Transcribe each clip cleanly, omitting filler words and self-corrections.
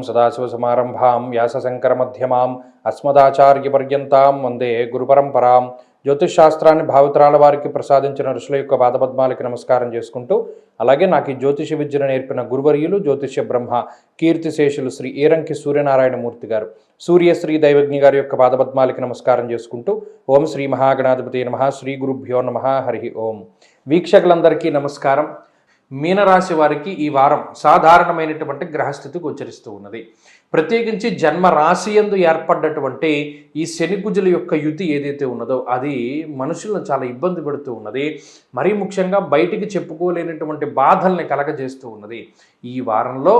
సదాశివసమారంభాం వ్యాసశంకరమధ్యమాం అస్మదాచార్యపర్యంతాం వందే గురుపరంపరాం. జ్యోతిషశాస్త్రాన్ని భావితరాల వారికి ప్రసాదించిన ఋషుల యొక్క పాదపద్మాలకి నమస్కారం చేసుకుంటూ, అలాగే నాకు ఈ జ్యోతిష విద్యను నేర్పిన గురువర్యులు జ్యోతిష్య బ్రహ్మ కీర్తిశేషులు శ్రీ ఏరంకి సూర్యనారాయణమూర్తి గారు, సూర్యశ్రీ దైవజ్ఞి గారి యొక్క పాదపద్మాలకి నమస్కారం చేసుకుంటూ, ఓం శ్రీ మహాగణాధిపతి నమః, శ్రీ గురుభ్యో నమః, హరి ఓం. వీక్షకులందరికీ నమస్కారం. మీనరాశి వారికి ఈ వారం సాధారణమైనటువంటి గ్రహస్థితి గోచరిస్తూ ఉన్నది. ప్రత్యేకించి జన్మ రాశి యందు ఏర్పడ్డటువంటి ఈ శనికుజుల యొక్క యుతి ఏదైతే ఉన్నదో అది మనుషులను చాలా ఇబ్బంది పెడుతూ ఉన్నది. మరీ ముఖ్యంగా బయటికి చెప్పుకోలేనటువంటి బాధల్ని కలగజేస్తూ ఉన్నది. ఈ వారంలో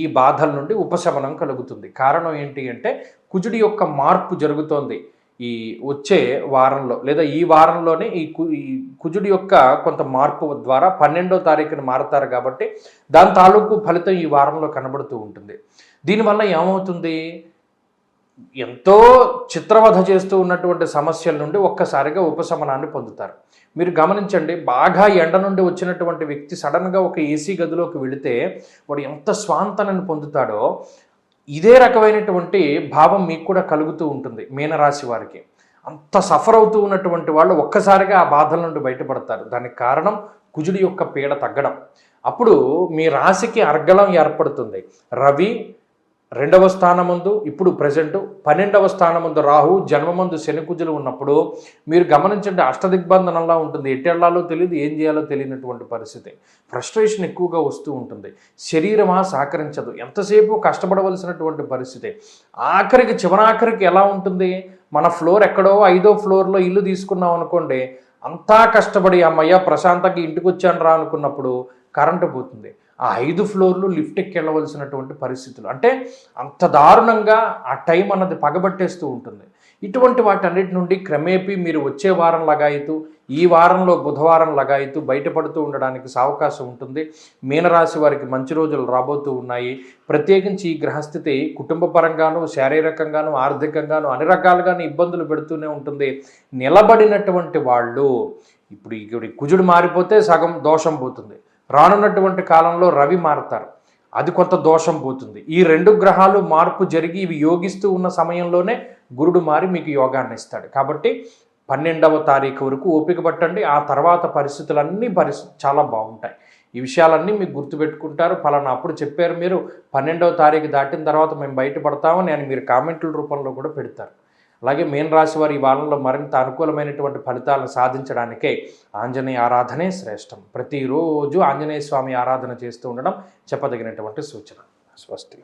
ఈ బాధల నుండి ఉపశమనం కలుగుతుంది. కారణం ఏంటి అంటే కుజుడి యొక్క మార్పు జరుగుతోంది. ఈ వచ్చే వారంలో లేదా ఈ వారంలోనే ఈ కుజుడి యొక్క కొంత మార్పు ద్వారా 12వ తారీఖున మారతారు కాబట్టి దాని తాలూకు ఫలితం ఈ వారంలో కనబడుతూ ఉంటుంది. దీనివల్ల ఏమవుతుంది, ఎంతో చిత్రవధ చేస్తూ ఉన్నటువంటి సమస్యల నుండి ఒక్కసారిగా ఉపశమనాన్ని పొందుతారు. మీరు గమనించండి, బాగా ఎండ నుండి వచ్చినటువంటి వ్యక్తి సడన్గా ఒక ఏసీ గదిలోకి వెళితే వాడు ఎంత స్వాంతనని పొందుతాడో ఇదే రకమైనటువంటి భావం మీకు కూడా కలుగుతూ ఉంటుంది. మీనరాశి వారికి అంత సఫర్ అవుతూ ఉన్నటువంటి వాళ్ళు ఒక్కసారిగా ఆ బాధల నుండి బయటపడతారు. దానికి కారణం కుజుడి యొక్క పీడ తగ్గడం. అప్పుడు మీ రాశికి అర్గళం ఏర్పడుతుంది. రవి 2వ స్థానమందు, ఇప్పుడు ప్రజెంట్ 12వ స్థానమందు రాహు, జన్మమందు శనికుజులు ఉన్నప్పుడు మీరు గమనించండి, అష్టదిగ్బంధనంలా ఉంటుంది. ఎట్టెళ్లాలో తెలియదు, ఏం చేయాలో తెలియనటువంటి పరిస్థితి. ఫ్రస్ట్రేషన్ ఎక్కువగా వస్తూ ఉంటుంది. శరీరమా సహకరించదు, ఎంతసేపు కష్టపడవలసినటువంటి పరిస్థితి. చివరాఖరికి ఎలా ఉంటుంది, మన ఫ్లోర్ ఎక్కడో 5వ ఫ్లోర్లో ఇల్లు తీసుకున్నాం అనుకోండి, అంతా కష్టపడి అమ్మయ్య ప్రశాంతంగా ఇంటికి వచ్చాను రా అనుకున్నప్పుడు కరెంటు పోతుంది. ఆ 5 ఫ్లోర్లు లిఫ్ట్ ఎక్కి వెళ్ళవలసినటువంటి పరిస్థితులు. అంటే అంత దారుణంగా ఆ టైం అన్నది పగబట్టేస్తూ ఉంటుంది. ఇటువంటి వాటన్నిటి నుండి క్రమేపీ మీరు వచ్చే వారం లగాయితూ, ఈ వారంలో బుధవారం లగాయితూ బయటపడుతూ ఉండడానికి అవకాశం ఉంటుంది. మీనరాశి వారికి మంచి రోజులు రాబోతూ ఉన్నాయి. ప్రత్యేకించి ఈ గ్రహస్థితి కుటుంబ పరంగాను, శారీరకంగాను, ఆర్థికంగాను అన్ని రకాలుగాను ఇబ్బందులు పెడుతూనే ఉంటుంది. నిలబడినటువంటి వాళ్ళు ఇప్పుడు కుజుడు మారిపోతే సగం దోషం పోతుంది. రానున్నటువంటి కాలంలో రవి మారుతారు, అది కొంత దోషం పోతుంది. ఈ 2 గ్రహాలు మార్పు జరిగి ఇవి యోగిస్తూ ఉన్న సమయంలోనే గురుడు మారి మీకు యోగాన్ని ఇస్తాడు. కాబట్టి 12వ తారీఖు వరకు ఓపిక పట్టండి. ఆ తర్వాత పరిస్థితులన్నీ చాలా బాగుంటాయి. ఈ విషయాలన్నీ మీకు గుర్తుపెట్టుకుంటారు. ఫలానా అప్పుడు చెప్పారు మీరు, 12వ తారీఖు దాటిన తర్వాత మేము బయటపడతామని అని మీరు కామెంట్ల రూపంలో కూడా పెడతారు. అలాగే మీన రాశి వారి ఈ వారంలో మరింత అనుకూలమైనటువంటి ఫలితాలను సాధించడానికే ఆంజనేయ ఆరాధనే శ్రేష్టం. ప్రతిరోజు ఆంజనేయ స్వామి ఆరాధన చేస్తూ ఉండడం చెప్పదగినటువంటి సూచన. స్వస్తి.